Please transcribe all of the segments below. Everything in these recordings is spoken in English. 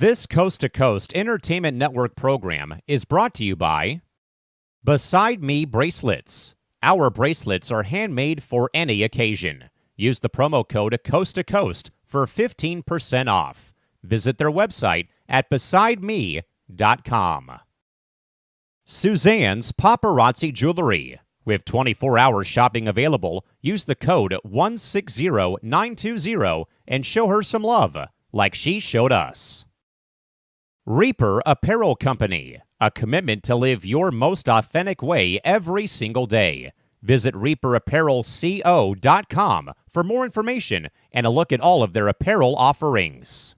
This Coast to Coast Entertainment Network program is brought to you by Beside Me Bracelets. Our bracelets are handmade for any occasion. Use the promo code Coast to Coast for 15% off. Visit their website at besideme.com. Suzanne's Paparazzi Jewelry. With 24-hour shopping available, use the code 160920 and show her some love, like she showed us. Reaper Apparel Company, a commitment to live your most authentic way every single day. Visit reaperapparelco.com for more information and a look at all of their apparel offerings.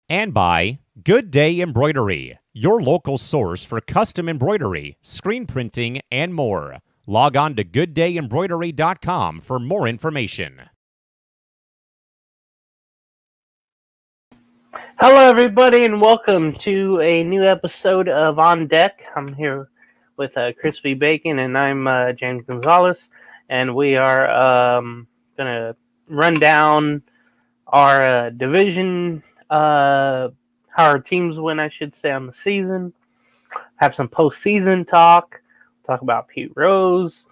And by Good Day Embroidery, your local source for custom embroidery, screen printing, and more. Log on to gooddayembroidery.com for more information. Hello, everybody, and welcome to a new episode of On Deck. I'm here with Crispy Bacon, and I'm James Gonzalez, and we are going to run down our division, how our teams went, I should say, on the season, have some postseason talk about Pete Rose,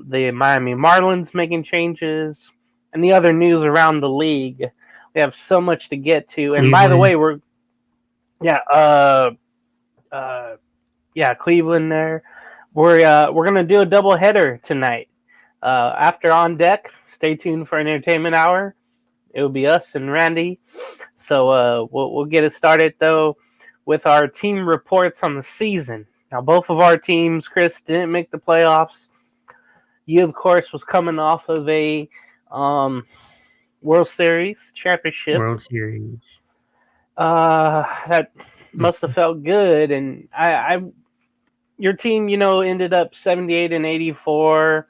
the Miami Marlins making changes, and the other news around the league. We have so much to get to. And by the way, Cleveland there. We're gonna do a double header tonight. After On Deck, stay tuned for Entertainment Hour. It will be us and Randy. So we'll get it started though with our team reports on the season. Now both of our teams, Chris, didn't make the playoffs. You, of course, was coming off of a World Series championship. World Series. That must have felt good. And your team, ended up 78-84.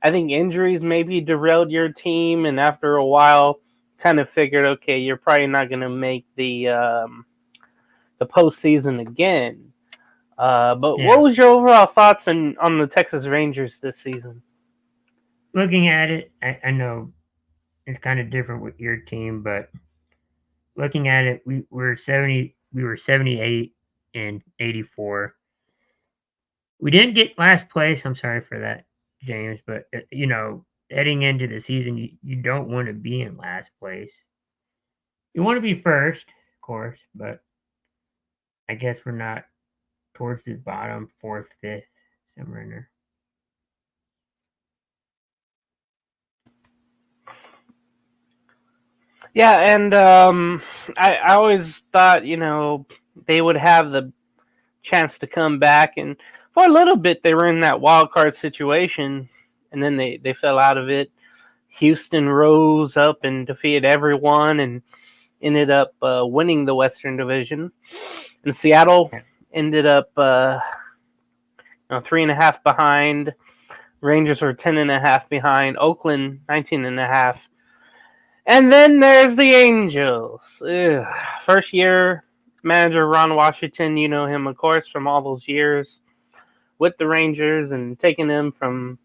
I think injuries maybe derailed your team, and after a while, kind of figured, okay, you're probably not going to make the postseason again. What was your overall thoughts on the Texas Rangers this season? Looking at it, I know it's kind of different with your team, but looking at it, we were 78 and 84. We didn't get last place. I'm sorry for that, James, but heading into the season, you don't want to be in last place. You want to be first, of course, but I guess we're not towards the bottom, fourth, fifth, somewhere in there. Yeah, and I always thought, they would have the chance to come back. And for a little bit, they were in that wild card situation, and then they fell out of it. Houston rose up and defeated everyone and ended up winning the Western Division. And Seattle ended up 3.5 behind. Rangers were 10.5 behind. Oakland 19.5. And then there's the Angels. First year manager Ron Washington, you know him, of course, from all those years with the Rangers and taking them from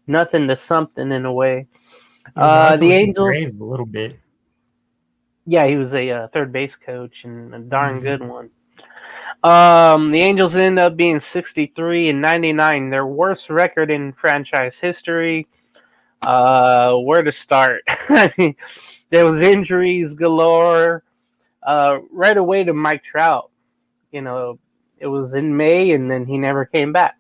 nothing to something in a way. The Angels, a little bit. Yeah, he was a third base coach and a darn good one. The Angels ended up being 63-99, their worst record in franchise history. Where to start? I mean, there was injuries galore. Right away to Mike Trout. It was in May, and then he never came back.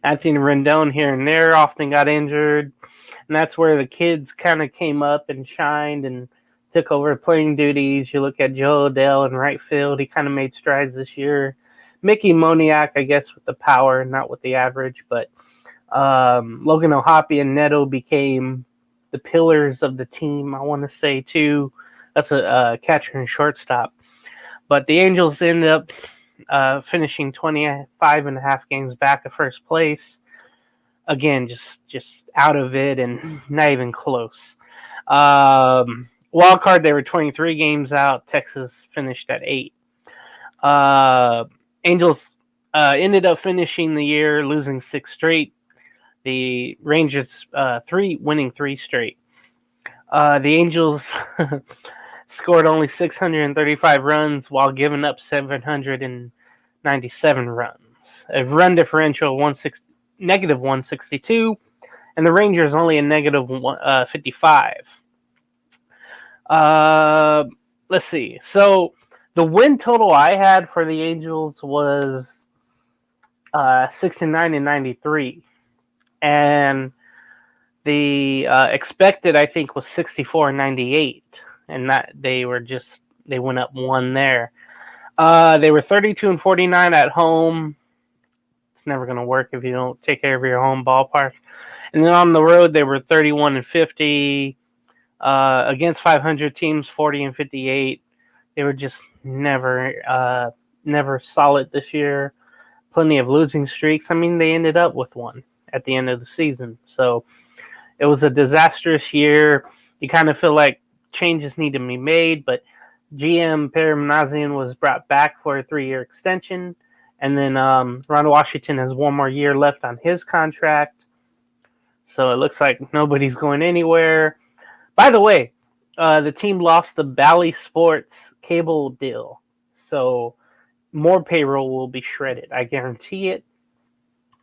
Anthony Rendon here and there often got injured, and that's where the kids kind of came up and shined and took over playing duties. You look at Joe Adell in right field; he kind of made strides this year. Mickey Moniak, I guess, with the power, not with the average, but Logan O'Hoppe and Neto became the pillars of the team, I want to say, too. That's a catcher and shortstop. But the Angels ended up finishing 25.5 games back at first place. Again, just out of it and not even close. Wild card, they were 23 games out. Texas finished at 8. Angels ended up finishing the year losing 6 straight. The Rangers winning 3 straight. The Angels scored only 635 runs while giving up 797 runs. A run differential negative 162, and the Rangers only a negative 55. Let's see. So the win total I had for the Angels was 69 and 93, and the expected I think was 64 and 98, and that they went up one there. They were 32 and 49 at home. It's never going to work if you don't take care of your home ballpark. And then on the road, they were 31 and 50 against 500 teams, 40 and 58. They were just never solid this year. Plenty of losing streaks. I mean, they ended up with one at the end of the season. So it was a disastrous year. You kind of feel like changes need to be made, but GM Perry was brought back for a 3-year extension. And then Ron Washington has one more year left on his contract. So it looks like nobody's going anywhere. By the way, the team lost the Bally Sports cable deal. So more payroll will be shredded. I guarantee it.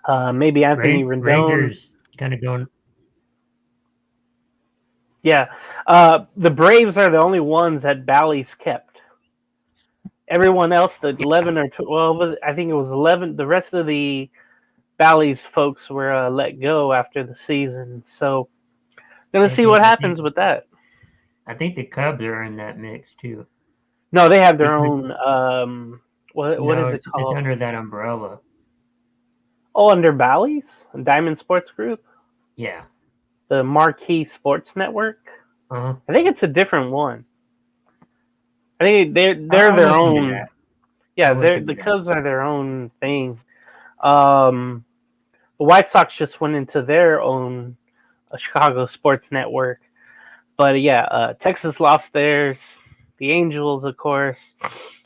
Maybe Anthony Rendon. Rangers kind of going. Yeah. The Braves are the only ones that Bally's kept. Everyone else, the 11 or 12, I think it was 11. The rest of the Bally's folks were let go after the season. So, going to see what happens with that. I think the Cubs are in that mix too. No, they have their own. What is it called? It's under that umbrella. Oh, under Bally's? Diamond Sports Group? Yeah. The Marquee Sports Network? Uh-huh. I think it's a different one. I think they're their own. Yeah, the Cubs are their own thing. The White Sox just went into their own Chicago Sports Network. But yeah, Texas lost theirs. The Angels, of course.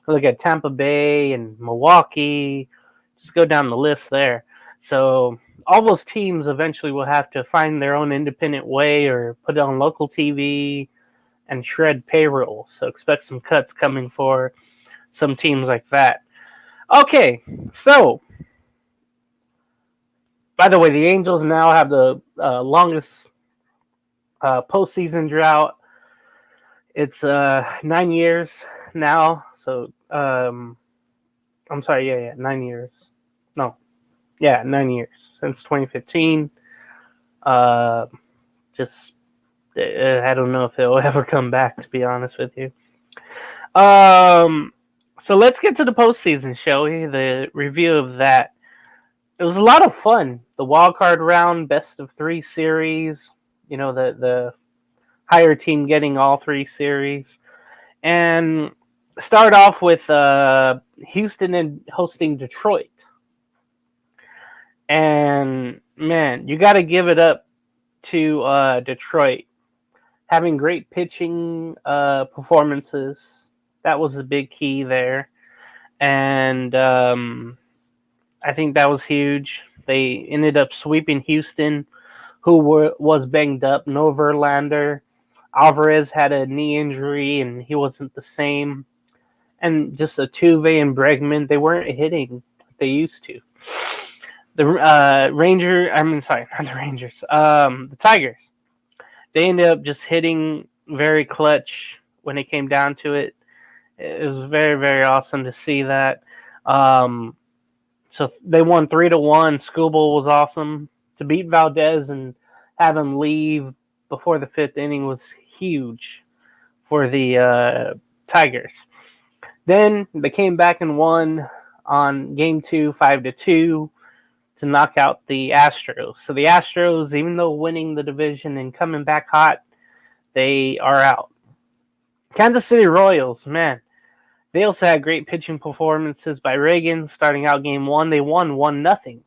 Look at Tampa Bay and Milwaukee. Just go down the list there. So all those teams eventually will have to find their own independent way or put it on local TV and shred payroll. So expect some cuts coming for some teams like that. Okay, so by the way, the Angels now have the longest postseason drought. It's 9 years now. So I'm sorry, 9 years. No, 9 years since 2015. I don't know if it'll ever come back, to be honest with you. So let's get to the postseason, shall we? The review of that. It was a lot of fun. The wild card round, best of 3 series. You know, the higher team getting all 3 series. And start off with Houston and hosting Detroit. And, man, you got to give it up to Detroit. Having great pitching performances. That was a big key there. And I think that was huge. They ended up sweeping Houston, who was banged up. No Verlander. Alvarez had a knee injury, and he wasn't the same. And just Altuve and Bregman, they weren't hitting like they used to. The Tigers. They ended up just hitting very clutch when it came down to it. It was very, very awesome to see that. So they won 3-1. Skubal was awesome. To beat Valdez and have him leave before the 5th inning was huge for the Tigers. Then they came back and won on Game 2, 5-2. To knock out the Astros. So the Astros, even though winning the division and coming back hot, they are out. Kansas City Royals, man, they also had great pitching performances by Reagan starting out Game 1. They won 1-0.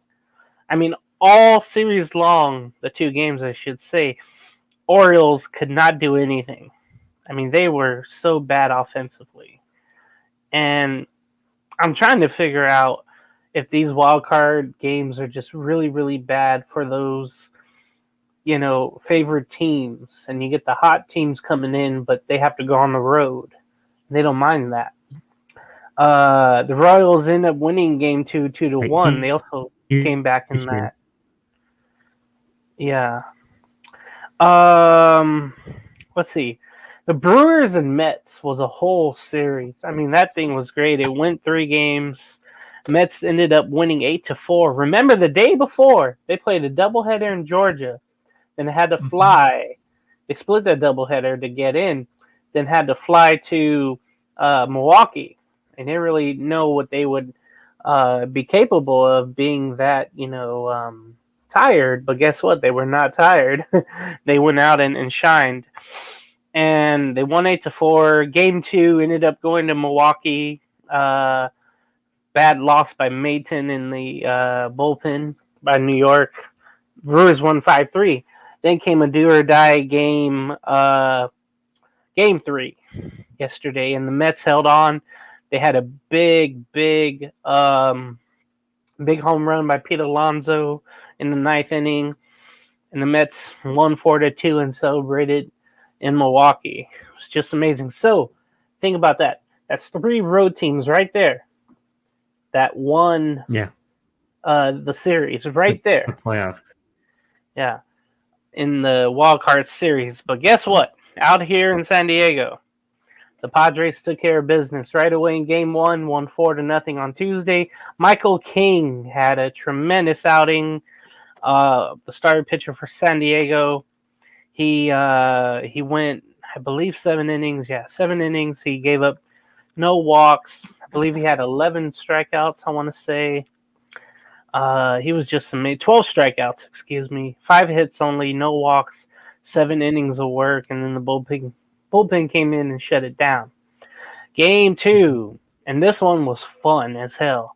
I mean, all series long, the 2 games I should say, Orioles could not do anything. I mean, they were so bad offensively. And I'm trying to figure out if these wild card games are just really, really bad for those, favored teams, and you get the hot teams coming in, but they have to go on the road. They don't mind that. The Royals end up winning game 2, 2-1. They also came back in that. Yeah. Let's see. The Brewers and Mets was a whole series. I mean, that thing was great. It went 3 games. Mets ended up winning 8-4. Remember, the day before, they played a doubleheader in Georgia, then had to fly. They split that doubleheader to get in, then had to fly to Milwaukee. And didn't really know what they would be capable of, being that, tired. But guess what? They were not tired. They went out and shined. And they won 8-4. Game 2 ended up going to Milwaukee. Bad loss by Mayton in the bullpen by New York. Brewers won 5-3. Then came a do-or-die game, game 3 yesterday, and the Mets held on. They had a big home run by Pete Alonso in the 9th inning, and the Mets won 4-2 and celebrated in Milwaukee. It was just amazing. So, think about that. That's 3 road teams right there that won the series right there. The playoff. Yeah, in the wild card series. But guess what? Out here in San Diego, the Padres took care of business right away in game 1, won 4-0 on Tuesday. Michael King had a tremendous outing. The starting pitcher for San Diego. He went, I believe, 7 innings. Yeah, 7 innings. He gave up no walks. I believe he had 11 strikeouts, I want to say. He was just amazing. 12 strikeouts, excuse me. 5 hits only, no walks, 7 innings of work, and then the bullpen came in and shut it down. Game 2, and this one was fun as hell.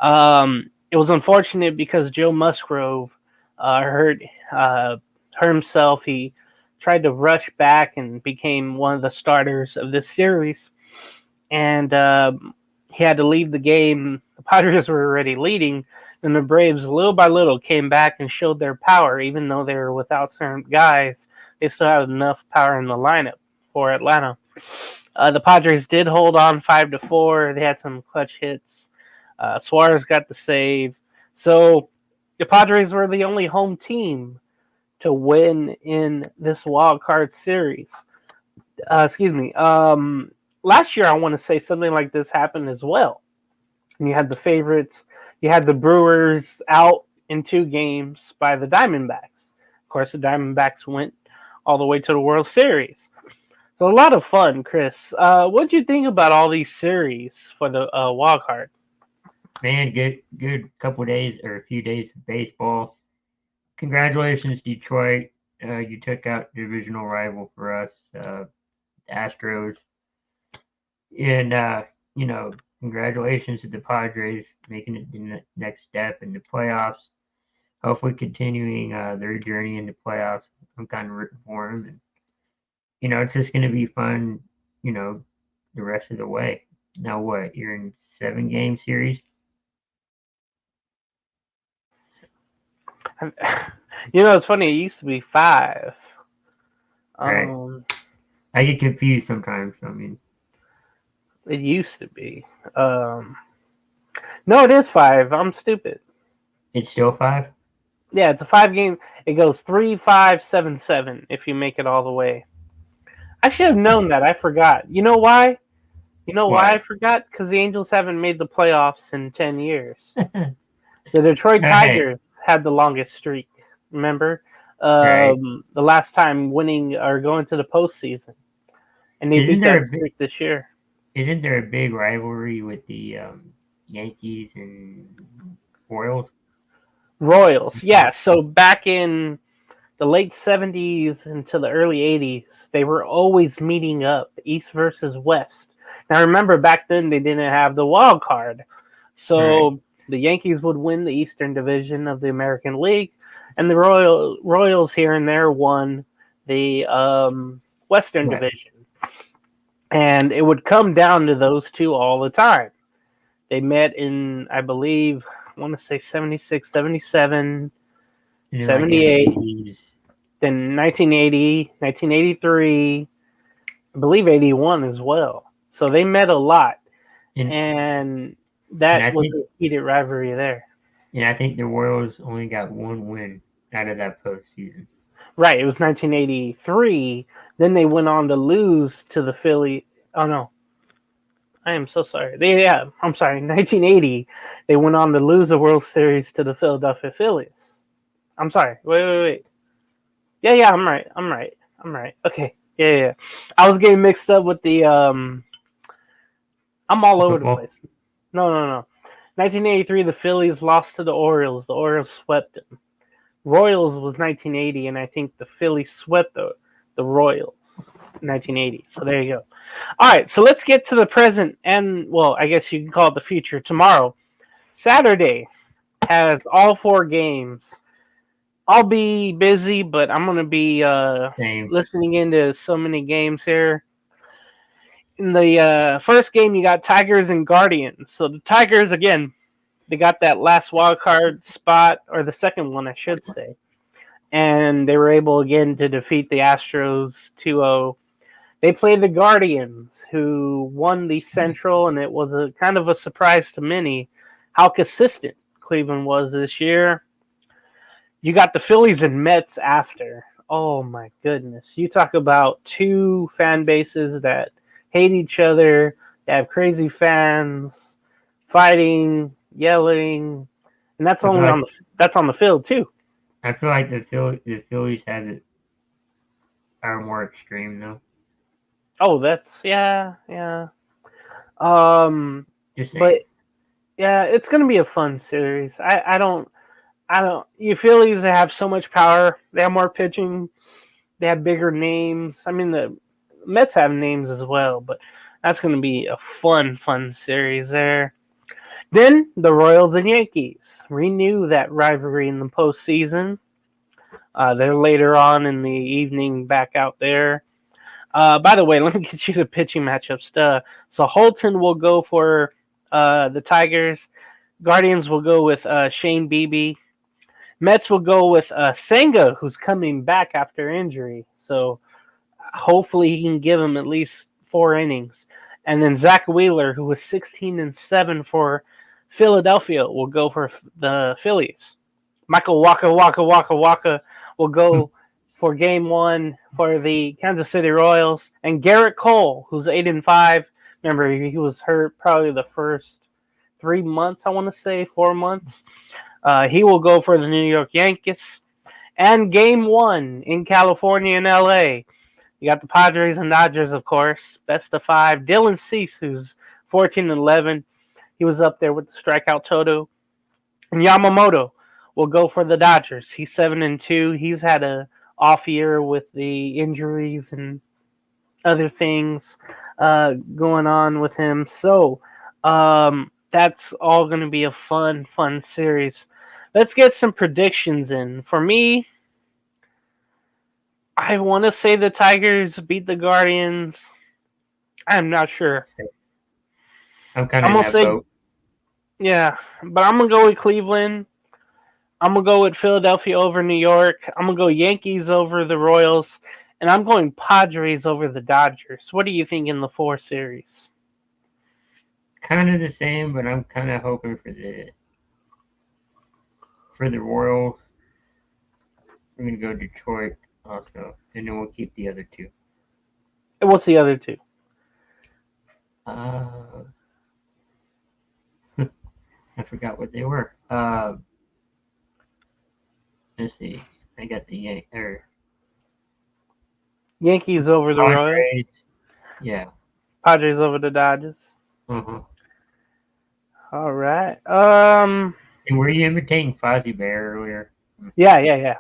It was unfortunate because Joe Musgrove hurt himself. He tried to rush back and became one of the starters of this series, and he had to leave the game. The Padres were already leading, and the Braves, little by little, came back and showed their power. Even though they were without certain guys, they still had enough power in the lineup for Atlanta. The Padres did hold on 5-4. They had some clutch hits. Suarez got the save. So the Padres were the only home team to win in this wild card series. Last year, I want to say something like this happened as well. And you had the favorites. You had the Brewers out in 2 games by the Diamondbacks. Of course, the Diamondbacks went all the way to the World Series. So a lot of fun, Chris. What'd you think about all these series for the wild card? Man, good couple days or a few days of baseball. Congratulations, Detroit. You took out divisional rival for us, the Astros. And, congratulations to the Padres making it the next step in the playoffs. Hopefully continuing their journey in the playoffs. I'm kind of rooting for them. And, it's just going to be fun, the rest of the way. Now what? You're in 7-game series? It's funny. It used to be 5. Right. I get confused sometimes. It used to be. No, it is 5. I'm stupid. It's still 5? Yeah, it's a 5-game. It goes 3, 5, 7, 7 if you make it all the way. I should have known that. I forgot. You know why? Why I forgot? Because the Angels haven't made the playoffs in 10 years. The Detroit Tigers had the longest streak. Remember? The last time winning or going to the postseason. And they beat that streak this year. Isn't there a big rivalry with the Yankees and Royals? Royals, yeah. So back in the late 70s into the early 80s, they were always meeting up, East versus West. Now remember, back then they didn't have the wild card. So the Yankees would win the Eastern Division of the American League, and the Royals here and there won the Western Division. And it would come down to those two all the time. They met in, I believe, I want to say 76, 77, 78. then 1980, 1983, I believe 81 as well. So they met a lot, and that was a heated rivalry there. And I think the Royals only got one win out of that postseason. Right, it was 1983. Then they went on to lose to the Philly. Oh no, I am so sorry. I'm sorry. 1980, they went on to lose the World Series to the Philadelphia Phillies. I'm sorry. Wait. Yeah, I'm right. Okay. Yeah. I was getting mixed up with the I'm all over the place. No. 1983, the Phillies lost to the Orioles. The Orioles swept them. Royals was 1980, and I think the Phillies swept the Royals 1980. So there you go. All right, so let's get to the present, and well, I guess you can call it the future. Tomorrow, Saturday, has all 4 games. I'll be busy, but I'm going to be listening into so many games here. In the first game, you got Tigers and Guardians. So the Tigers, again, they got that last wild card spot, or the second one, I should say. And they were able, again, to defeat the Astros 2-0. They played the Guardians, who won the Central, and it was a kind of a surprise to many how consistent Cleveland was this year. You got the Phillies and Mets after. Oh, my goodness. You talk about 2 fan bases that hate each other, that have crazy fans, fighting, yelling, and that's only on the field too. I feel like the Phillies are more extreme though. Oh, that's yeah. But yeah, it's gonna be a fun series. I don't. You Phillies, they have so much power. They have more pitching. They have bigger names. I mean, the Mets have names as well, but that's gonna be a fun series there. Then the Royals and Yankees renew that rivalry in the postseason. They're later on in the evening back out there. By the way, let me get you the pitching matchups. So Holton will go for the Tigers. Guardians will go with Shane Beebe. Mets will go with Senga, who's coming back after injury. So hopefully he can give him at least 4 innings. And then Zach Wheeler, who was 16-7 for Philadelphia, will go for the Phillies. Michael Waka will go for Game 1 for the Kansas City Royals. And Garrett Cole, who's 8-5. Remember, he was hurt probably the first 3 months, I want to say, 4 months. He will go for the New York Yankees. And Game 1 in California and LA. You got the Padres and Dodgers, of course. Best of 5. Dylan Cease, who's 14-11. He was up there with the strikeout total. And Yamamoto will go for the Dodgers. He's 7-2. He's had a off year with the injuries and other things going on with him. So that's all going to be a fun series. Let's get some predictions in. For me, I want to say the Tigers beat the Guardians. I'm not sure. I'm kind of in that boat. Yeah, but I'm going to go with Cleveland. I'm going to go with Philadelphia over New York. I'm going to go Yankees over the Royals. And I'm going Padres over the Dodgers. What do you think in the 4 series? Kind of the same, but I'm kind of hoping for the Royals. We're going to go Detroit also, and then we'll keep the other 2. And what's the other 2? I forgot what they were. Let's see. I got the Yankees over the Royals. Yeah. Padres over the Dodgers. Uh-huh. All right. And were you imitating Fozzie Bear earlier? Yeah.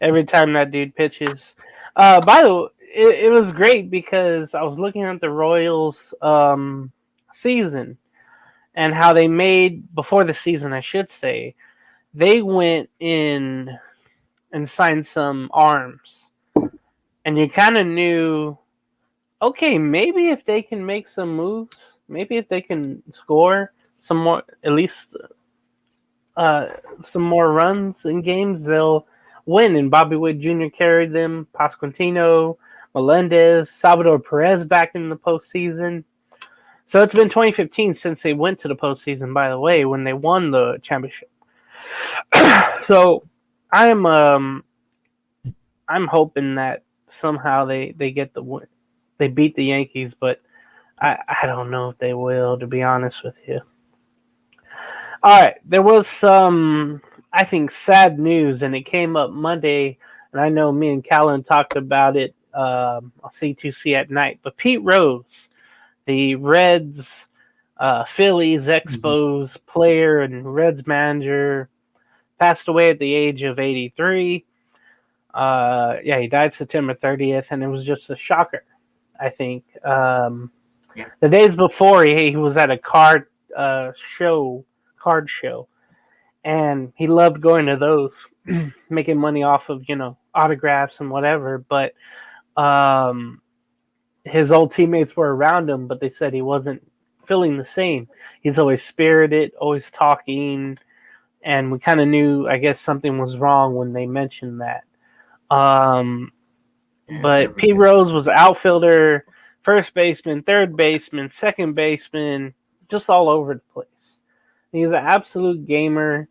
Every time that dude pitches. By the way, it was great because I was looking at the Royals season and how they made, before the season, I should say, they went in and signed some arms. And you kind of knew, okay, maybe if they can make some moves, maybe if they can score some more, at least some more runs in games, they'll win, and Bobby Witt Jr. carried them. Pasquantino, Melendez, Salvador Perez back in the postseason. So it's been 2015 since they went to the postseason, by the way, when they won the championship. So I'm hoping that somehow they get the win. They beat the Yankees, but I don't know if they will, to be honest with you. All right, there was some, I think, sad news, and it came up Monday, and I know me and Callan talked about it on C2C at night. But Pete Rose, the Reds, Phillies Expos player and Reds manager, passed away at the age of 83. He died September 30th, and it was just a shocker, I think. The days before, he was at a card show, and he loved going to those, making money off of, autographs and whatever. But his old teammates were around him, but they said he wasn't feeling the same. He's always spirited, always talking, and we kind of knew, I guess, something was wrong when they mentioned that. But Pete Rose was outfielder, first baseman, third baseman, second baseman, just all over the place. He's an absolute gamer.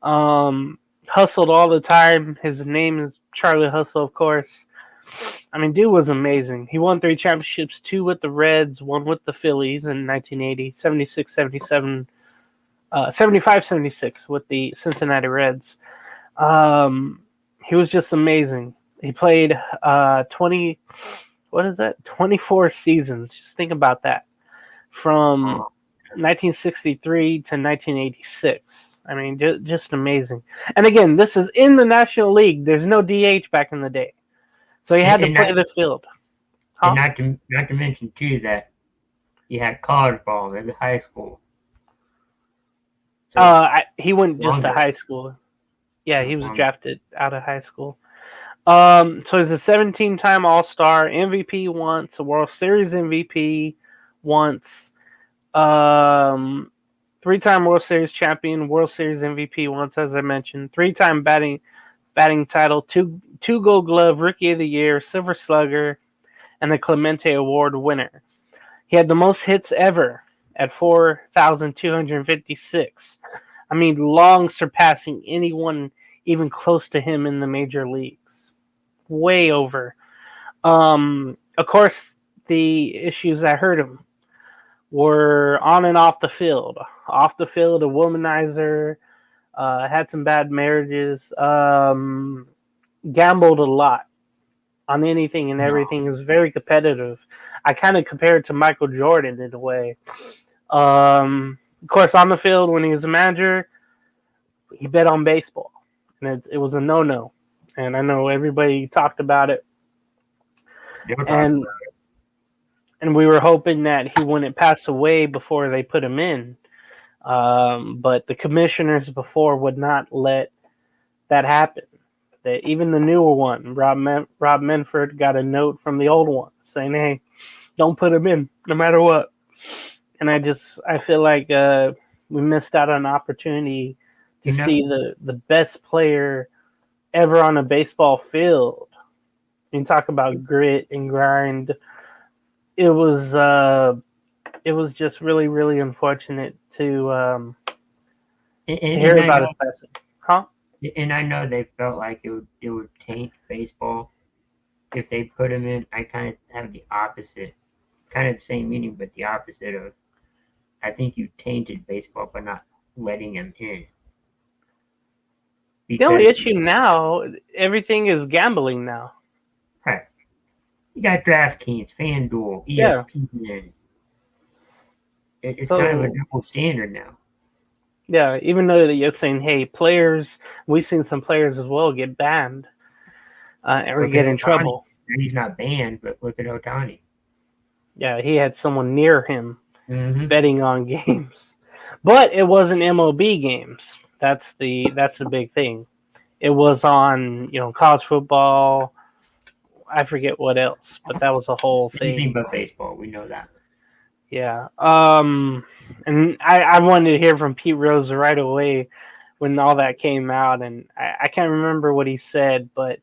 Hustled all the time. His name is Charlie Hustle, of course. I mean, dude was amazing. He won 3 championships, 2 with the Reds, 1 with the Phillies in 1980, 76, 77, 75, 76 with the Cincinnati Reds. He was just amazing. He played 24 seasons. Just think about that. From 1963 to 1986. I mean, just amazing. And again, this is in the National League. There's no DH back in the day. So he had to play the field. And not to mention, too, that he had college ball in high school. So he went just to high school. Yeah, he was drafted out of high school. So he's a 17-time All-Star, MVP once, a World Series MVP once, 3-time World Series champion, World Series MVP once, as I mentioned, 3-time batting title, two Gold Glove, Rookie of the Year, Silver Slugger, and the Clemente Award winner. He had the most hits ever at 4,256. I mean, long surpassing anyone even close to him in the major leagues. Way over. Of course, the issues that hurt him were on and off the field. Off the field, a womanizer, had some bad marriages, gambled a lot on anything and everything. Is very competitive. I kind of compare it to Michael Jordan in a way. Of course, on the field when he was a manager, he bet on baseball, and it was a no-no. And I know everybody talked about it, and we were hoping that he wouldn't pass away before they put him in. But the commissioners before would not let that happen. That even the newer one, Rob Manfred, got a note from the old one saying, "Hey, don't put him in, no matter what." And I feel like we missed out on an opportunity to see the best player ever on a baseball field. You talk about grit and grind. It was just really, really unfortunate to hear about his passing. Huh? And I know they felt like it would taint baseball if they put him in. I kind of have the opposite, kind of the same meaning, but the opposite of. I think you tainted baseball by not letting him in. The only issue now, everything is gambling now. Right. You got DraftKings, FanDuel, ESPN. It's kind of a double standard now. Yeah, even though you're saying, hey, players, we've seen some players as well get banned or get in trouble. He's not banned, but look at Ohtani. Yeah, he had someone near him betting on games. But it wasn't MLB games. That's the big thing. It was on, college football. I forget what else, but that was a whole thing. Anything but baseball, we know that. Yeah. And I wanted to hear from Pete Rose right away when all that came out, and I can't remember what he said, but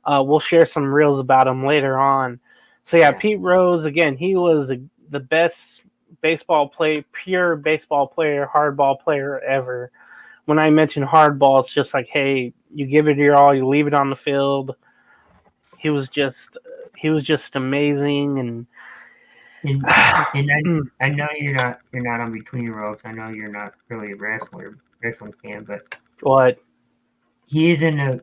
we'll share some reels about him later on. So yeah, Pete Rose, again, he was the best pure baseball player, hardball player ever. When I mention hardball, it's just like, hey, you give it your all, you leave it on the field. He was just amazing, and And I know you're not on Between Ropes. I know you're not really a wrestling fan, but what? he is in the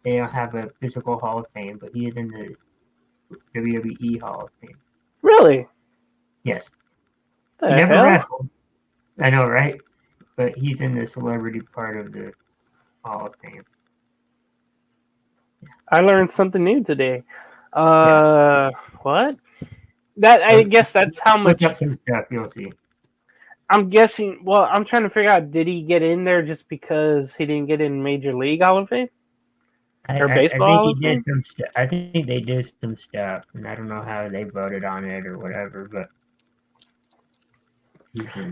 they don't have a physical Hall of Fame, but he is in the WWE Hall of Fame. Really? Yes. The He never hell? wrestled. I know, right? But he's in the celebrity part of the Hall of Fame. I learned something new today. What? I guess that's how much. Look up some stuff, you'll see. I'm guessing. Well, I'm trying to figure out. Did he get in there just because he didn't get in Major League Hall of Fame or Baseball Hall of Fame? I think they did some stuff, and I don't know how they voted on it or whatever. But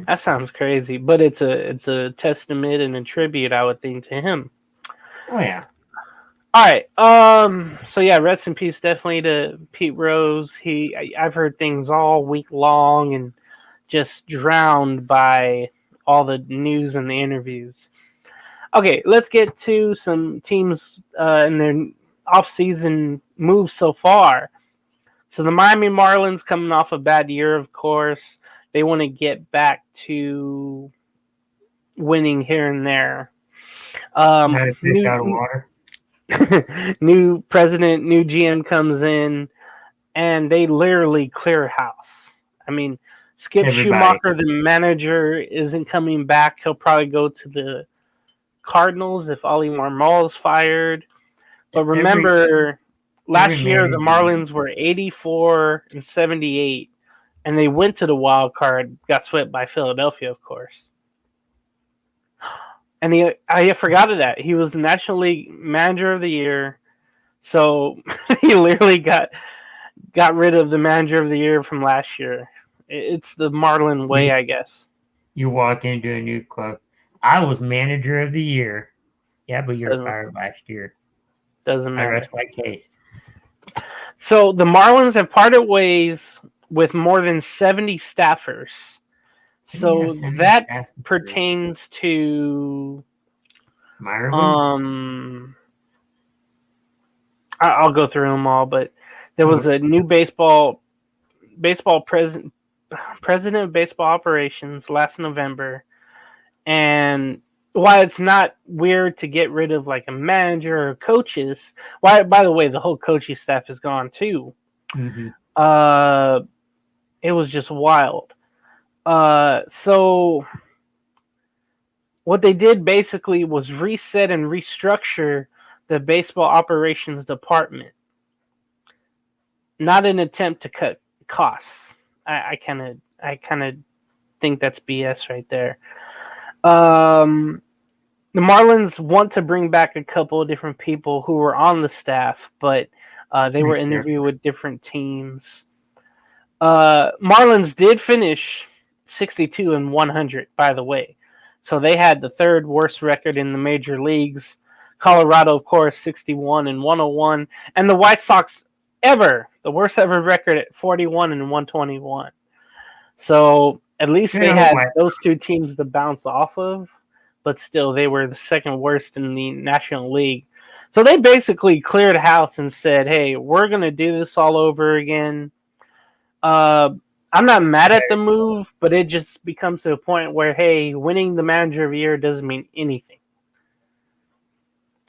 that sounds crazy. But it's a testament and a tribute, I would think, to him. Oh yeah. All right. So yeah, rest in peace, definitely to Pete Rose. I've heard things all week long and just drowned by all the news and the interviews. Okay, let's get to some teams in their off-season moves so far. So the Miami Marlins, coming off a bad year, of course, they want to get back to winning here and there. Had a fish out of water. New president, new GM comes in, and they literally clear house. I mean, Skip Schumacher, the manager, isn't coming back. He'll probably go to the Cardinals if Oli Marmol is fired. But remember, last year the Marlins were 84-78, and they went to the wild card, got swept by Philadelphia, of course. And I forgot of that. He was the National League Manager of the Year. So he literally got rid of the Manager of the Year from last year. It's the Marlin way, I guess. You walk into a new club. I was Manager of the Year. Yeah, but you're fired last year. Doesn't matter. I rest my case. So the Marlins have parted ways with more than 70 staffers. So that pertains to I'll go through them all, but there was a new baseball president of baseball operations last November, and while it's not weird to get rid of like a manager or coaches, by the way, the whole coaching staff is gone too. Mm-hmm. It was just wild. So what they did basically was reset and restructure the baseball operations department. Not an attempt to cut costs. I kind of think that's BS right there. The Marlins want to bring back a couple of different people who were on the staff, but they were interviewed with different teams. Marlins did finish 62-100, by the way. So they had the third worst record in the major leagues. Colorado, of course, 61-101. And the White Sox the worst ever record at 41-121. So at least they had those two teams to bounce off of. But still, they were the second worst in the National League. So they basically cleared house and said, hey, we're going to do this all over again. I'm not mad at the move, but it just becomes to a point where, hey, winning the Manager of the Year doesn't mean anything.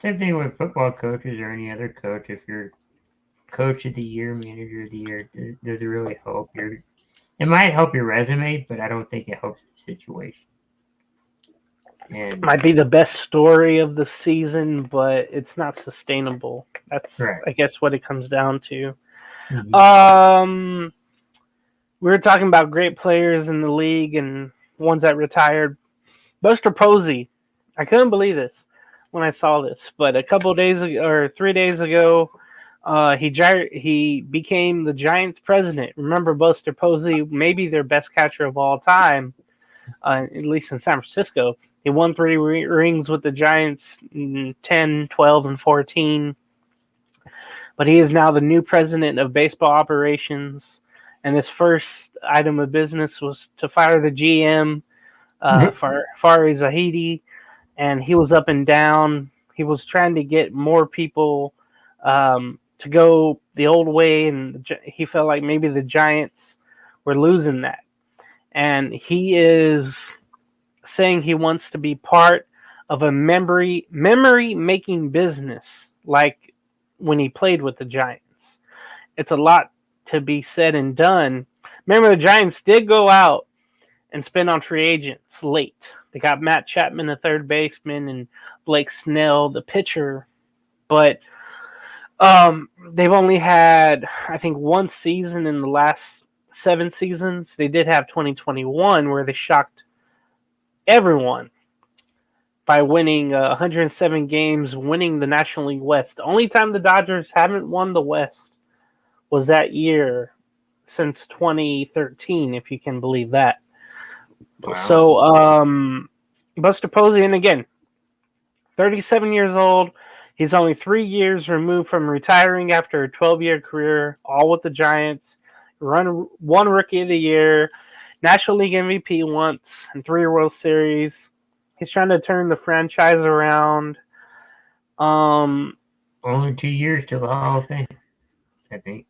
Same thing with football coaches or any other coach. If you're Coach of the Year, Manager of the Year, does it really help it might help your resume, but I don't think it helps the situation. And might be the best story of the season, but it's not sustainable. That's, I guess, what it comes down to. Mm-hmm. We were talking about great players in the league and ones that retired. Buster Posey, I couldn't believe this when I saw this, but a couple of days ago, or 3 days ago, he became the Giants president. Remember Buster Posey, maybe their best catcher of all time, at least in San Francisco. He won 3 rings with the Giants in 10, 12, and 14. But he is now the new president of baseball operations. And his first item of business was to fire the GM, Fari Zahidi. And he was up and down. He was trying to get more people to go the old way. And he felt like maybe the Giants were losing that. And he is saying he wants to be part of a memory making business like when he played with the Giants. It's a lot to be said and done. Remember, the Giants did go out and spend on free agents late. They got Matt Chapman, the third baseman, and Blake Snell, the pitcher. But they've only had, I think, one season in the last 7 seasons. They did have 2021 where they shocked everyone by winning 107 games, winning the National League West. The only time the Dodgers haven't won the West was that year since 2013, if you can believe that. Wow. So, Buster Posey, and again, 37 years old. He's only 3 years removed from retiring after a 12-year career, all with the Giants. One Rookie of the Year, National League MVP once, and 3 World Series. He's trying to turn the franchise around. Only 2 years till the Hall of Fame, I think.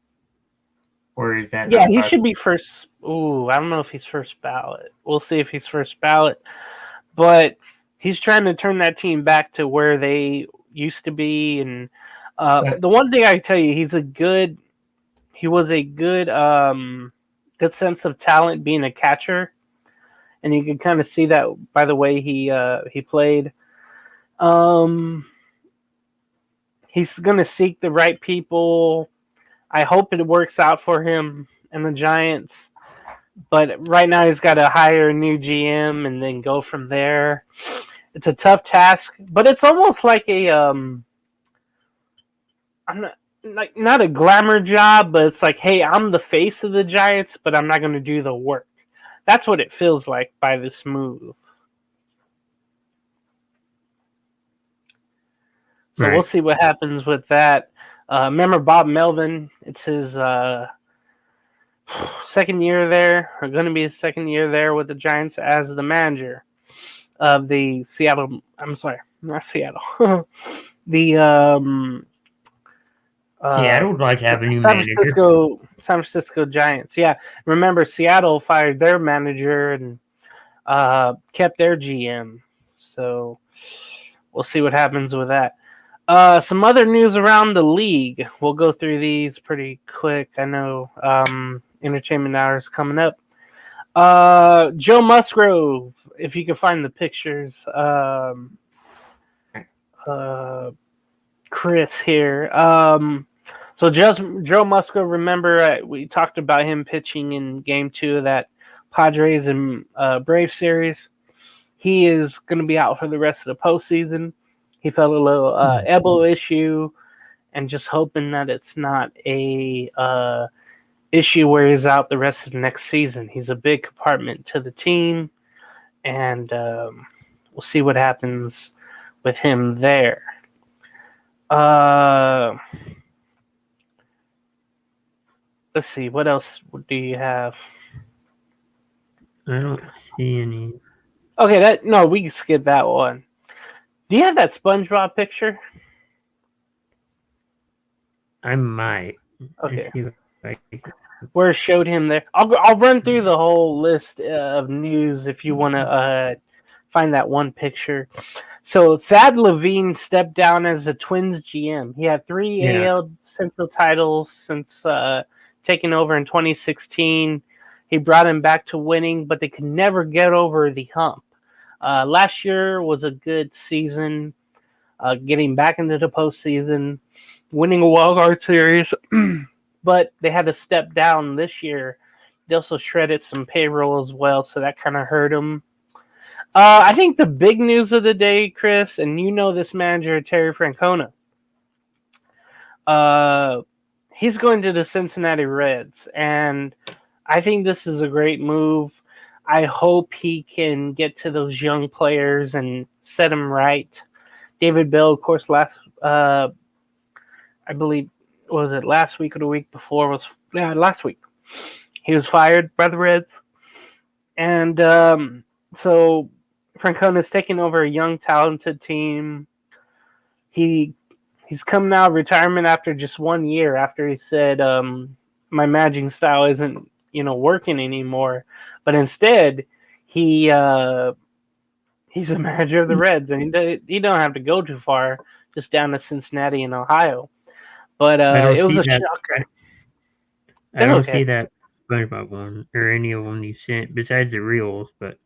Or is that? Yeah, he should be first. Ooh, I don't know if he's first ballot. We'll see if he's first ballot. But he's trying to turn that team back to where they used to be. And the one thing I can tell you, he was a good sense of talent being a catcher. And you can kind of see that by the way he played. He's going to seek the right people. I hope it works out for him and the Giants. But right now he's got to hire a new GM and then go from there. It's a tough task, but it's almost like a not a glamour job, but it's like, hey, I'm the face of the Giants, but I'm not going to do the work. That's what it feels like by this move. So We'll see what happens with that. Remember Bob Melvin? It's his second year there, or going to be his second year there with the Giants as the manager of the Seattle. I'm sorry, not Seattle. The Seattle would like to have a new San manager. San Francisco Giants. Yeah, remember Seattle fired their manager and kept their GM. So we'll see what happens with that. Some other news around the league. We'll go through these pretty quick. I know Entertainment Hour is coming up. Joe Musgrove, if you can find the pictures. Chris here. So Joe Musgrove, remember we talked about him pitching in Game 2 of that Padres and Braves series. He is going to be out for the rest of the postseason. He felt a little elbow issue, and just hoping that it's not a issue where he's out the rest of the next season. He's a big compartment to the team, and we'll see what happens with him there. Let's see, what else do you have? I don't see any. Okay, we can skip that one. Do you have that SpongeBob picture? I might. Okay. Where it showed him there. I'll run through the whole list of news if you want to find that one picture. So Thad Levine stepped down as the Twins GM. He had 3 AL Central titles since taking over in 2016. He brought him back to winning, but they could never get over the hump. Last year was a good season, getting back into the postseason, winning a wild card series, but they had to step down this year. They also shredded some payroll as well, so that kind of hurt them. I think the big news of the day, Chris, and you know this manager, Terry Francona, he's going to the Cincinnati Reds, and I think this is a great move. I hope he can get to those young players and set them right. David Bell, of course, I believe, was it last week or the week before? Last week. He was fired by the Reds. And so Francona's taking over a young, talented team. He's coming out of retirement after just 1 year after he said, my managing style isn't, working anymore. But instead, he's the manager of the Reds, and he don't have to go too far, just down to Cincinnati in Ohio. But it was a shocker. I don't see that SpongeBob one or any of them you sent besides the reels, but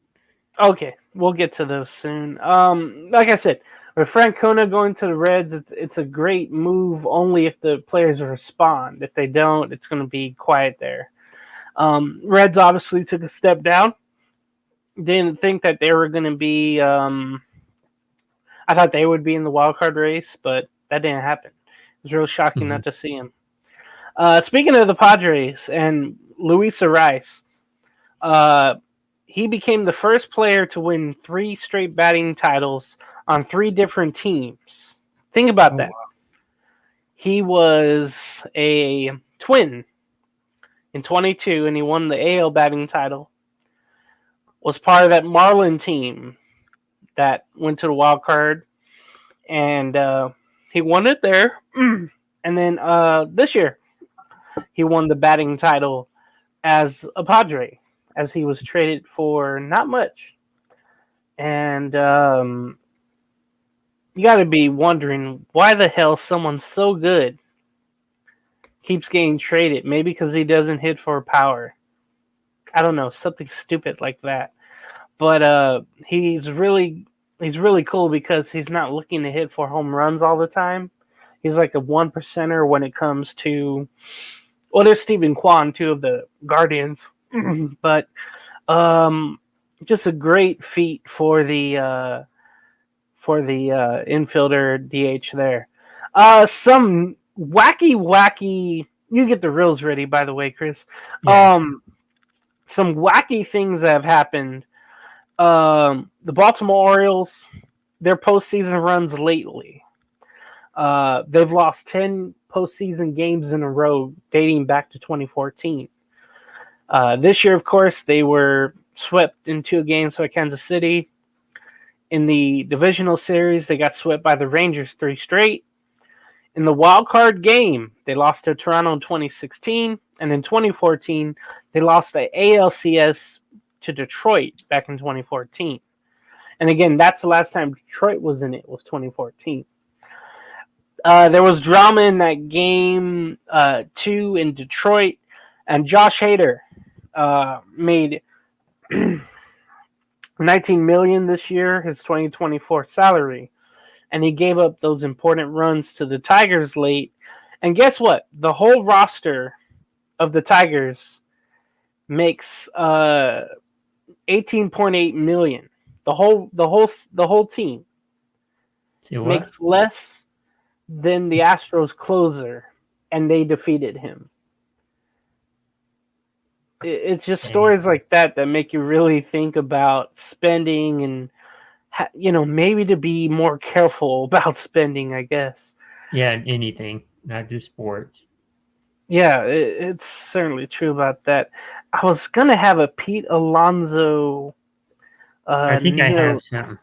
okay, we'll get to those soon. Like I said, with Francona going to the Reds, it's a great move only if the players respond. If they don't, it's going to be quiet there. Reds obviously took a step down. Didn't think that they were going to be. I thought they would be in the wild card race, but that didn't happen. It was real shocking not to see him. Speaking of the Padres and Luis Ariz, he became the first player to win 3 straight batting titles on 3 different teams. Think about that. Wow. He was a Twin in 22, and he won the AL batting title. Was part of that Marlin team that went to the wild card, and he won it there. And then this year, he won the batting title as a Padre, as he was traded for not much. And you got to be wondering why the hell someone so good keeps getting traded. Maybe because he doesn't hit for power. I don't know, something stupid like that. But he's really cool because he's not looking to hit for home runs all the time. He's like a 1%er when it comes to, well, there's Stephen Kwan too of the Guardians, but just a great feat for the infielder DH there. Some wacky. You get the reels ready, by the way, Chris. Yeah. Some wacky things that have happened. The Baltimore Orioles, their postseason runs lately. They've lost 10 postseason games in a row dating back to 2014. This year, of course, they were swept in 2 games by Kansas City. In the divisional series, they got swept by the Rangers 3 straight. In the wild card game, they lost to Toronto in 2016. And in 2014, they lost the ALCS to Detroit back in 2014. And again, that's the last time Detroit was in it, was 2014. There was drama in that game 2 in Detroit, and Josh Hader made $19 million this year, his 2024 salary, and he gave up those important runs to the Tigers late. And guess what? The whole roster of the Tigers makes $18.8 million. The whole team makes less than the Astros closer, and they defeated him. It's just stories like that make you really think about spending and, maybe to be more careful about spending, I guess. Yeah, anything, not just sports. Yeah, it's certainly true about that. I was going to have a Pete Alonso. I think I have something.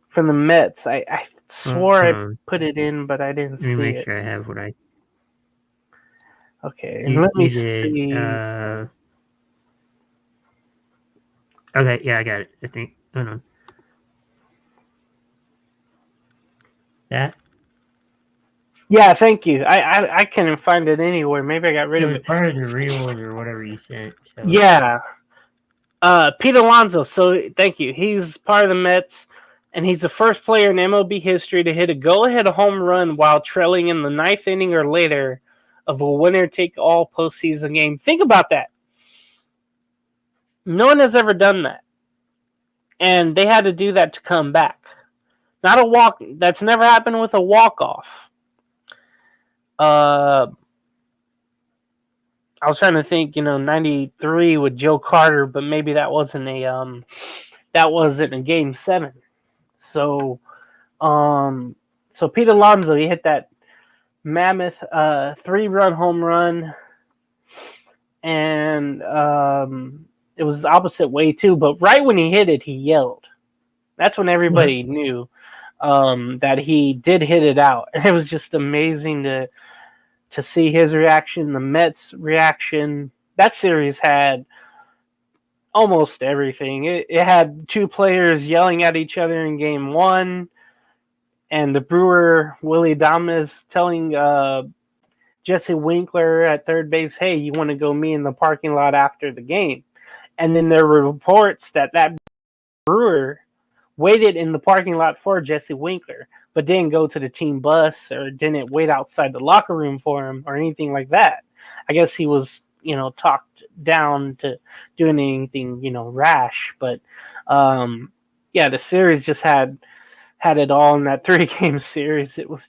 From the Mets. I swore I put it in, but I didn't see it. Let me make sure I have what I... Okay, and let me see. Okay, yeah, I got it. I think. Hold on. That? Yeah, thank you. I couldn't find it anywhere. Maybe I got rid of it. It was part of the reels or whatever you sent. So. Yeah. Pete Alonso, so thank you. He's part of the Mets, and he's the first player in MLB history to hit a go-ahead home run while trailing in the 9th inning or later of a winner-take-all postseason game. Think about that. No one has ever done that. And they had to do that to come back. Not a walk. That's never happened with a walk-off. I was trying to think, 93 with Joe Carter, but maybe that wasn't a game 7. So, so Pete Alonso, he hit that mammoth 3-run home run, and it was the opposite way too. But right when he hit it, he yelled. That's when everybody knew that he did hit it out. And it was just amazing to see his reaction, the Mets' reaction. That series had almost everything. It had 2 players yelling at each other in game 1, and the Brewer, Willie Adames, telling Jesse Winkler at third base, hey, you want to go meet in the parking lot after the game? And then there were reports that Brewer waited in the parking lot for Jesse Winkler, but didn't go to the team bus or didn't wait outside the locker room for him or anything like that. I guess he was, talked down to doing anything, rash. But the series just had it all in that 3-game series. It was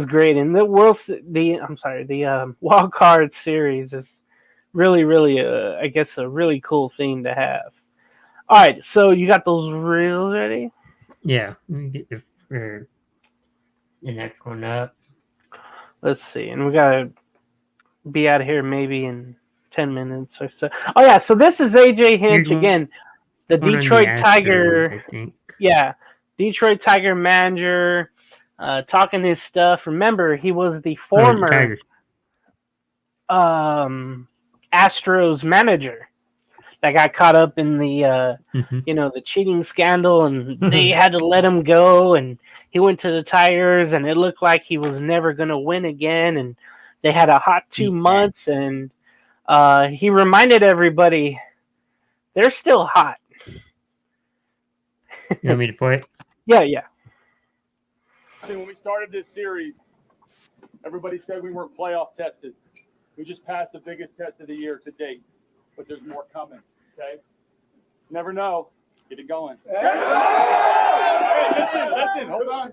great. And the wild card series is really, really, I guess, a really cool thing to have. All right, so you got those reels ready? Yeah, let me get the next one up. Let's see, and we gotta be out of here maybe in 10 minutes or so. Oh yeah, so this is AJ Hinch again, the Detroit Tiger. I think. Yeah, Detroit Tiger manager, talking his stuff. Remember, he was the former Astros manager that got caught up in the the cheating scandal, and they had to let him go, and he went to the Tigers, and it looked like he was never going to win again, and they had a hot 2 months, and he reminded everybody they're still hot. You want me to play it? Yeah. When we started this series, everybody said we weren't playoff tested. We just passed the biggest test of the year to date, but there's more coming, okay? Never know. Get it going. Hey, listen, hold on.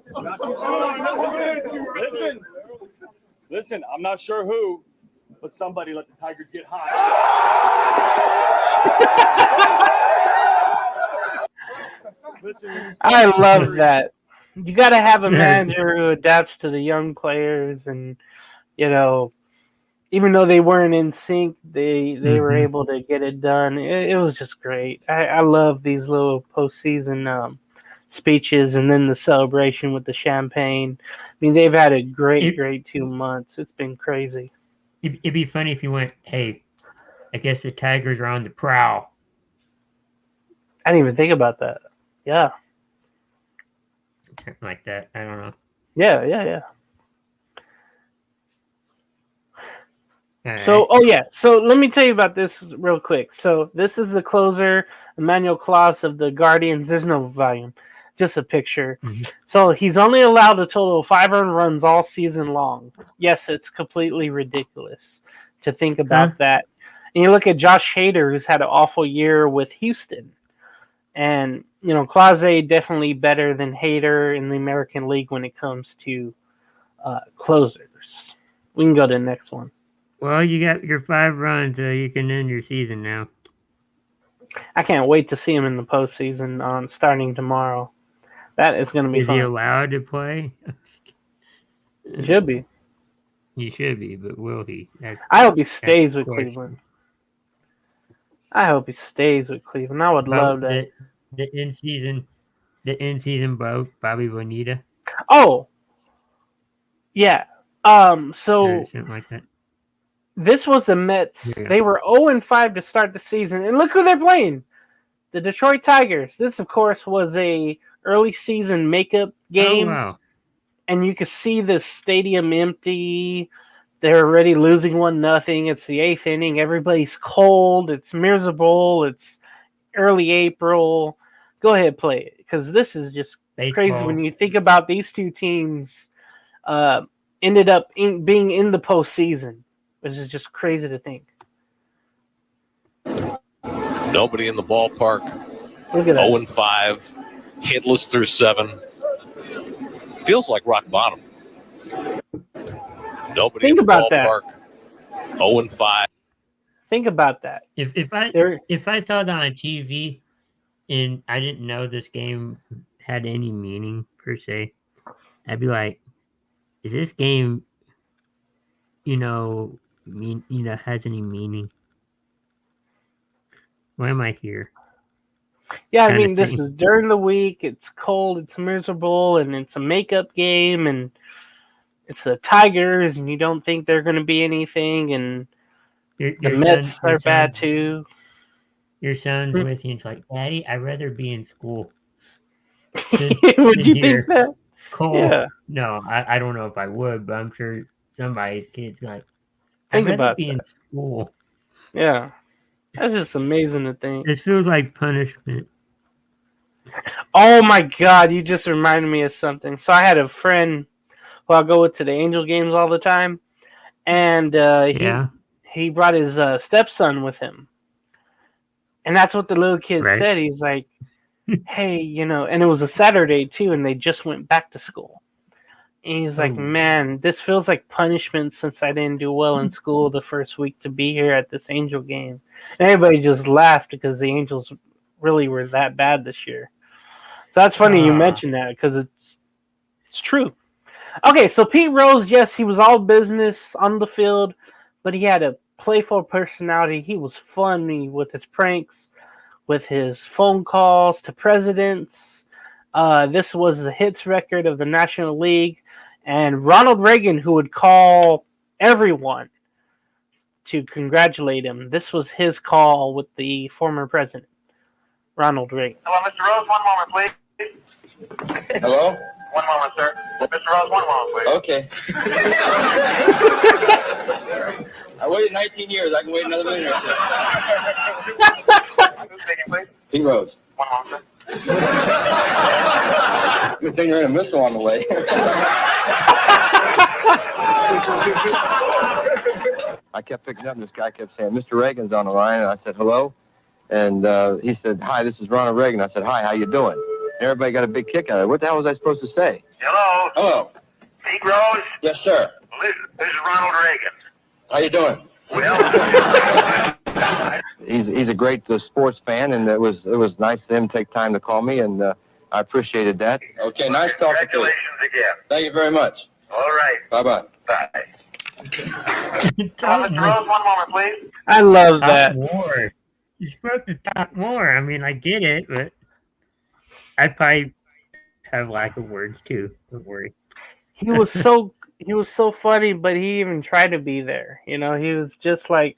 Listen, I'm not sure who, but somebody let the Tigers get hot. Listen, I love that. You got to have a manager who adapts to the young players, and even though they weren't in sync, they were able to get it done. It was just great. I love these little postseason speeches, and then the celebration with the champagne. I mean, they've had a great 2 months. It's been crazy. It'd be funny if you went, hey, I guess the Tigers are on the prowl. I didn't even think about that. Yeah. Like that. I don't know. Yeah. So let me tell you about this real quick. So this is the closer, Emmanuel Claus of the Guardians. There's no volume, just a picture. So he's only allowed a total of 5 earned runs all season long. Yes, it's completely ridiculous to think about that. And you look at Josh Hader, who's had an awful year with Houston. And, Clase definitely better than Hader in the American League when it comes to closers. We can go to the next one. Well, you got your 5 runs, so you can end your season now. I can't wait to see him in the postseason starting tomorrow. That is going to be fun. Is he allowed to play? He should be. He should be, but will he? I hope he stays with Cleveland. I hope he stays with Cleveland. I would love that. The in-season Bobby Bonita. Oh, yeah. So something like that. This was the Mets. Yeah. They were 0-5 to start the season, and look who they're playing: the Detroit Tigers. This, of course, was a early season makeup game, and you could see the stadium empty. They're already losing 1-0. It's the 8th inning. Everybody's cold. It's miserable. It's early April. Go ahead, play it, because this is just crazy when you think about these two teams ended up being in the postseason, which is just crazy to think. Nobody in the ballpark. Look at that. 0-5, hitless through 7. Feels like rock bottom. Nobody Think in the about ballpark. 0-5. Think about that. If I saw that on TV and I didn't know this game had any meaning per se, I'd be like, is this game, has any meaning? Why am I here? Yeah, I Kinda mean, this thing. is during the week. It's cold. It's miserable, and it's a makeup game, and it's the Tigers, and you don't think they're going to be anything, and the Mets are bad too. Your son's Hmm. with you and it's like, Daddy, I'd rather be in school. Would you think that? Cold. Yeah. No, I don't know if I would, but I'm sure somebody's kid's like, Think I'd rather about be that. in school. Yeah. That's just amazing to think. This feels like punishment. Oh my God, you just reminded me of something. So I had a friend who I go with to the Angel games all the time, and Yeah. he brought his stepson with him, and that's what the little kid Right. said. He's like, "Hey, and it was a Saturday too, and they just went back to school." And he's like, Oh. "Man, this feels like punishment since I didn't do well in school the first week to be here at this Angel game." And everybody just laughed because the Angels really were that bad this year. So that's funny you mentioned that because it's true. Okay, so Pete Rose, yes, he was all business on the field, but he had a playful personality. He was funny with his pranks, with his phone calls to presidents. This was the hits record of the National League. And Ronald Reagan, who would call everyone to congratulate him, this was his call with the former president, Ronald Reagan. Hello, Mr. Rose, one moment, please. Hello? One moment, sir. Mr. Rose, one moment, please. Okay. I waited 19 years. I can wait another minute or two. Who's speaking, please? Pete Rose. One moment, sir. Good thing there ain't a missile on the way. I kept picking up, and this guy kept saying, Mr. Reagan's on the line, and I said, hello? And he said, hi, this is Ronald Reagan. I said, hi, how you doing? Everybody got a big kick out of it. What the hell was I supposed to say? Hello. Hello. Pete Rose? Yes, sir. This is Ronald Reagan. How you doing? Well, He's a great sports fan, and it was nice of him to take time to call me, and I appreciated that. Okay, nice talking to you. Congratulations again. Thank you very much. All right. Bye-bye. Bye. Mr. Rose, one moment, please. I love Talk that. more. You're supposed to talk more. I mean, I get it, but I probably have lack of words too. Don't worry. He was so funny, but he even tried to be there. He was just like,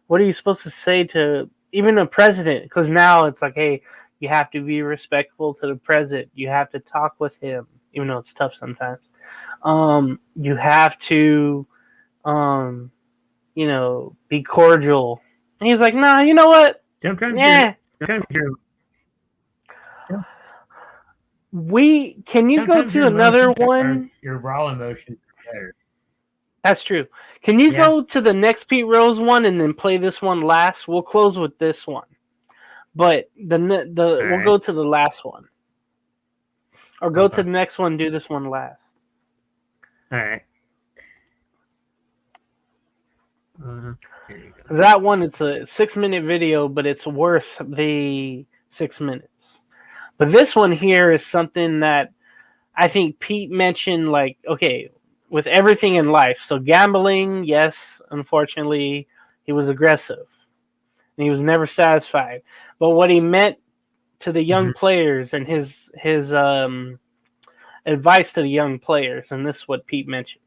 what are you supposed to say to even a president? Because now it's like, hey, you have to be respectful to the president. You have to talk with him, even though it's tough sometimes. You have to, be cordial. And he's like, nah, you know what? Sometimes Yeah. Can you go to another one? Your raw emotions are better. That's true. Can you Yeah. go to the next Pete Rose one and then play this one last? We'll close with this one, but we'll right. go to the last one, or go to Okay. the next one. Do this one last. All right. Here you go. Because that one, it's a 6-minute video, but it's worth the 6 minutes. But this one here is something that I think Pete mentioned, like, okay, with everything in life. So gambling, yes, unfortunately, he was aggressive. And he was never satisfied. But what he meant to the young players and his advice to the young players, and this is what Pete mentioned.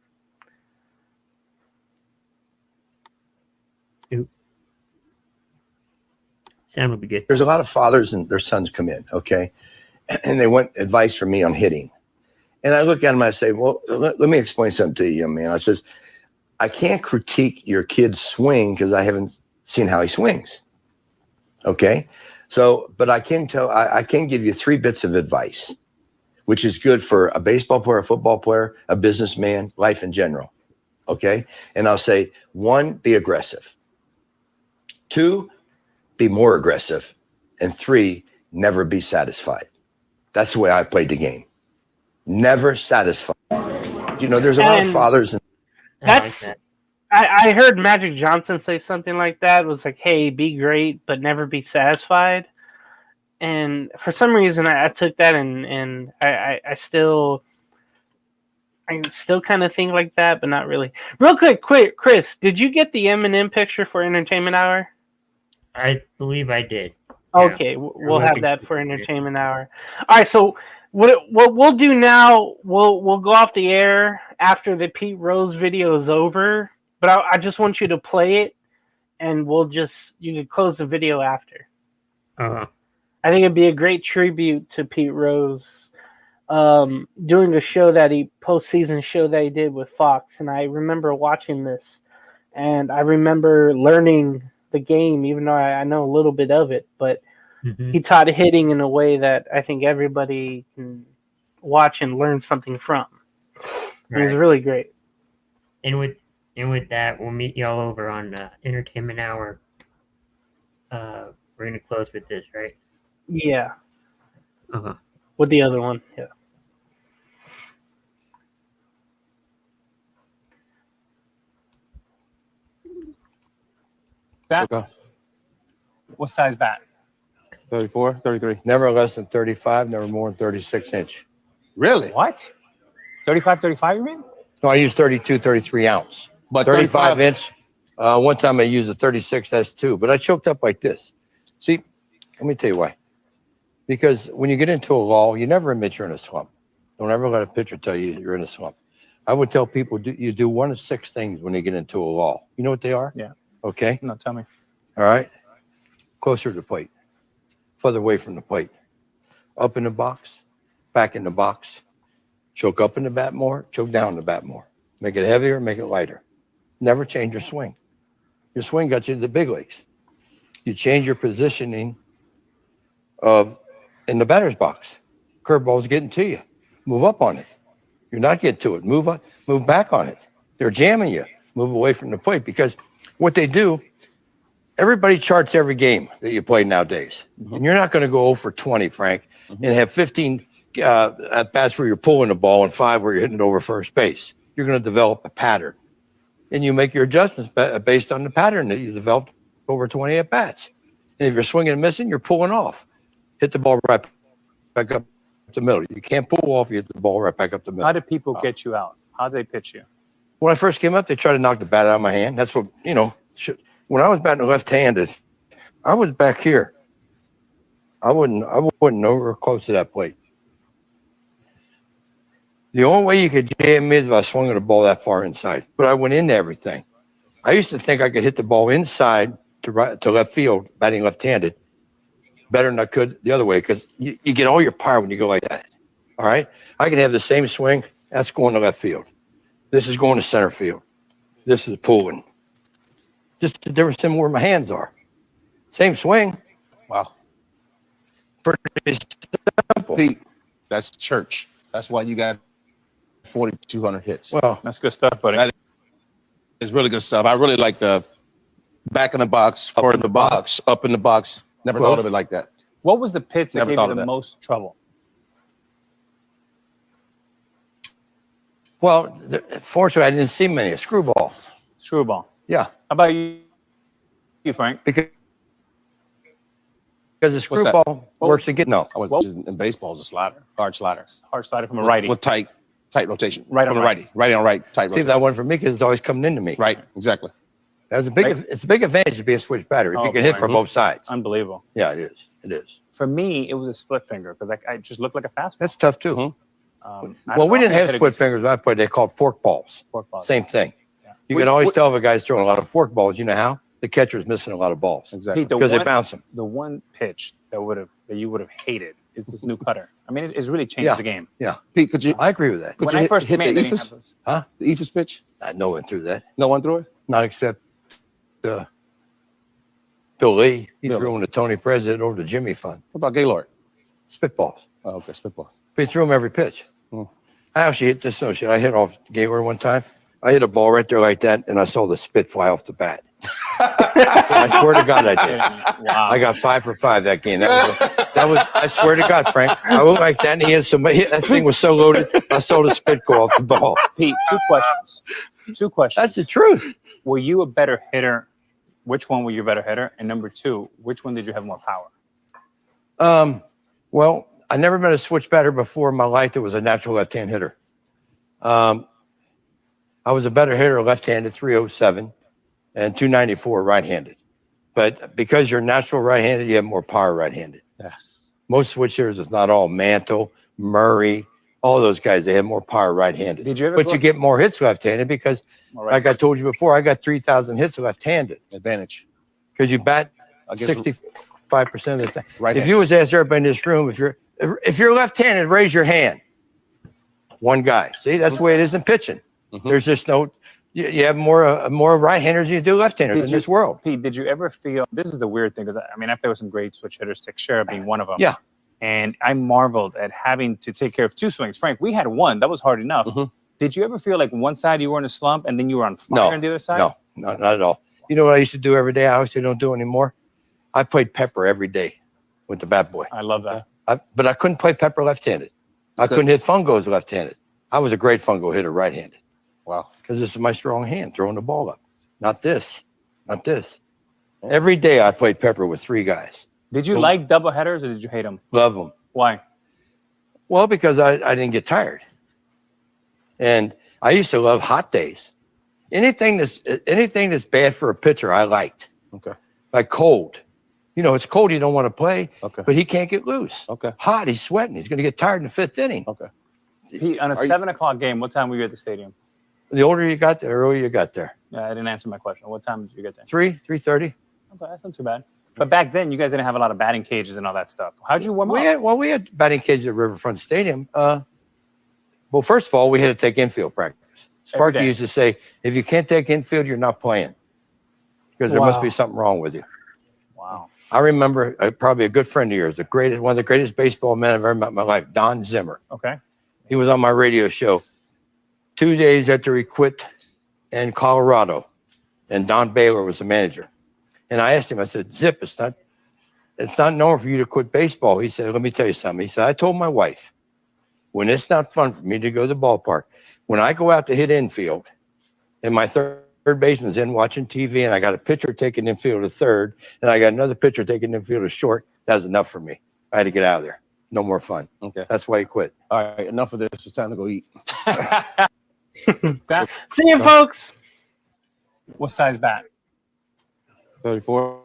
Sound will be good. There's a lot of fathers and their sons come in, okay? And they want advice from me on hitting. And I look at them and I say, well, let me explain something to you, young man. I says, I can't critique your kid's swing because I haven't seen how he swings. Okay? So, but I can give you 3 bits of advice, which is good for a baseball player, a football player, a businessman, life in general. Okay? And I'll say, 1, be aggressive. 2, be more aggressive. And 3, never be satisfied. That's the way I played the game. Never satisfied. There's a lot of fathers. I I heard Magic Johnson say something like that. It was like, "Hey, be great, but never be satisfied." And for some reason, I took that and I still kind of think like that, but not really. Real quick, Chris, did you get the M&M picture for Entertainment Hour? I believe I did. Okay, we'll have that for Entertainment Hour. All right, so what we'll do now, we'll go off the air after the Pete Rose video is over, but I just want you to play it, and you can close the video after. Uh-huh. I think it'd be a great tribute to Pete Rose, doing a show postseason show that he did with Fox, and I remember watching this, and I remember learning the game, even though I know a little bit of it, but he taught hitting in a way that I think everybody can watch and learn something from. Right. It was really great. And with that, we'll meet y'all over on Entertainment Hour. We're gonna close with this, right? Yeah. Uh-huh. With the other one, yeah. Bat? Okay. What size bat? 34, 33. Never less than 35, never more than 36 inch. Really? What? 35, you mean? No, I use 32, 33 ounce. But 35 inch. One time I used a 36 S2, but I choked up like this. See, let me tell you why. Because when you get into a lull, you never admit you're in a slump. Don't ever let a pitcher tell you you're in a slump. I would tell people you do one of 6 things when you get into a lull. You know what they are? Yeah. Okay. No, tell me. All right. Closer to the plate. Further away from the plate. Up in the box. Back in the box. Choke up in the bat more. Choke down in the bat more. Make it heavier. Make it lighter. Never change your swing. Your swing got you to the big leagues. You change your positioning in the batter's box. Curveball's getting to you. Move up on it. You're not getting to it. Move up. Move back on it. They're jamming you. Move away from the plate, because what they do, everybody charts every game that you play nowadays. And you're not going to go 0 for 20, Frank, and have 15 at bats where you're pulling the ball and 5 where you're hitting it over first base. You're going to develop a pattern. And you make your adjustments based on the pattern that you developed over 20 at bats. And if you're swinging and missing, you're pulling off. Hit the ball right back up the middle. You can't pull off, you hit the ball right back up the middle. How did people get you out? How did they pitch you? When I first came up, they tried to knock the bat out of my hand. That's what, when I was batting left-handed, I was back here. I wouldn't over close to that plate. The only way you could jam me is if I swung the ball that far inside. But I went into everything. I used to think I could hit the ball inside to left field, batting left-handed, better than I could the other way, because you get all your power when you go like that. All right? I can have the same swing. That's going to left field. This is going to center field. This is pulling. Just the difference in where my hands are. Same swing. Wow. Pretty simple. Pete, that's church. That's why you got 4,200 hits. Well, That's good stuff, buddy. That is really good stuff. I really like the back in the box, forward in the box, up in the box. Never thought of it like that. What was the pitch that Never gave thought you of the that. most trouble? well, fortunately, I didn't see many. A screwball. Screwball. Yeah. How about you, Frank? Because the screwball works again. No. I was in baseball as a slider, hard sliders. Hard slider from a righty. With tight rotation. Right on from a right. righty. Righty on right, tight See, rotation. that one for me because it's always coming into me. Right, exactly. That's it's a big advantage to be a switch batter if Oh, you can hit boy. from both sides. Unbelievable. Yeah, it is. It is. For me, it was a split finger because I just looked like a fastball. That's tough too. I We didn't have hit a split good fingers when I played. They called fork balls. fork ball. Same thing. Yeah. You can always tell if a guy's throwing a lot of fork balls. You know how? The catcher's missing a lot of balls Exactly. Pete, because they bounce them. The one pitch that you would have hated is this new cutter. I mean, it's really changed Yeah. the game. Yeah, Pete, could you I agree with that. Could When you I first hit came in, the they didn't ephus? have those. Huh? The ephus pitch? No one threw that. No one threw it? Not except Bill Lee. He Bill threw them to Tony President over to Jimmy Fund. What about Gaylord? Spitballs. Oh, okay, spitballs. He threw them every pitch. Hmm. I actually hit this. I hit off Gaylord one time. I hit a ball right there like that, and I saw the spit fly off the bat. I swear to God, I did. Wow. I got 5 for 5 that game. That was. I swear to God, Frank. I went like that, and that thing was so loaded. I saw the spit go off the ball. Pete, 2 questions. 2 questions. That's the truth. Were you a better hitter? Which one were you a better hitter? And number 2, which one did you have more power? Well, I never met a switch batter before in my life that was a natural left-hand hitter. I was a better hitter left-handed, 307, and 294 right-handed. But because you're natural right-handed, you have more power right-handed. Yes. Most switch hitters, if not all, Mantle, Murray, all those guys, they have more power right-handed. Did you ever But go- you get more hits left-handed because, All right. like I told you before, I got 3,000 hits left-handed Advantage. because you bat Against 65% of the time. right. If you was asked everybody in this room, if you're left-handed, raise your hand. One guy. See, that's the way it is in pitching. Mhm. There's just no. You have more right-handers than you do left-handers in this world. Pete, did you ever feel, this is the weird thing, because I mean, I play with some great switch hitters, Teixeira being one of them. Yeah. And I marveled at having to take care of 2 swings. Frank, we had 1. That was hard enough. Mhm. Did you ever feel like one side you were in a slump and then you were on fire No, on the other side? No, not at all. You know what I used to do every day? I obviously don't do anymore. I played pepper every day with the bat boy. I love that. But I couldn't play pepper left-handed. I couldn't hit fungos left-handed. I was a great fungo hitter right-handed. Wow. Because this is my strong hand, throwing the ball up. Not this. Not this. Every day I played pepper with 3 guys. Did you like double headers or did you hate them? Love them. Why? Well, because I didn't get tired. And I used to love hot days. Anything that's bad for a pitcher, I liked. Okay. Like cold. You know, it's cold, you don't want to play, Okay. but he can't get loose. Okay. Hot, he's sweating. He's going to get tired in the 5th inning. Okay. Pete, on a Are you- 7 o'clock game, what time were you at the stadium? The older you got, the earlier you got there. Yeah, I didn't answer my question. What time did you get there? 3:30. Okay, that's not too bad. But back then, you guys didn't have a lot of batting cages and all that stuff. How'd you warm up? We had batting cages at Riverfront Stadium. Well, first of all, we had to take infield practice. Sparky day. used to say, if you can't take infield, you're not playing. Because there must be something wrong with you. Wow. I remember probably a good friend of yours, one of the greatest baseball men I've ever met in my life, Don Zimmer. Okay. He was on my radio show 2 days after he quit in Colorado, and Don Baylor was the manager. And I asked him, I said, Zip, it's not normal for you to quit baseball. He said, let me tell you something. He said, I told my wife, when it's not fun for me to go to the ballpark, when I go out to hit infield and my third baseman's in watching TV and I got a pitcher taking infield to third and I got another pitcher taking infield to short, that was enough for me. I had to get out of there. No more fun. Okay. That's why he quit. All right. Enough of this. It's time to go eat. See you, folks. What size bat? 34,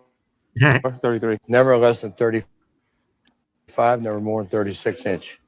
33. Never less than 35, never more than 36 inch.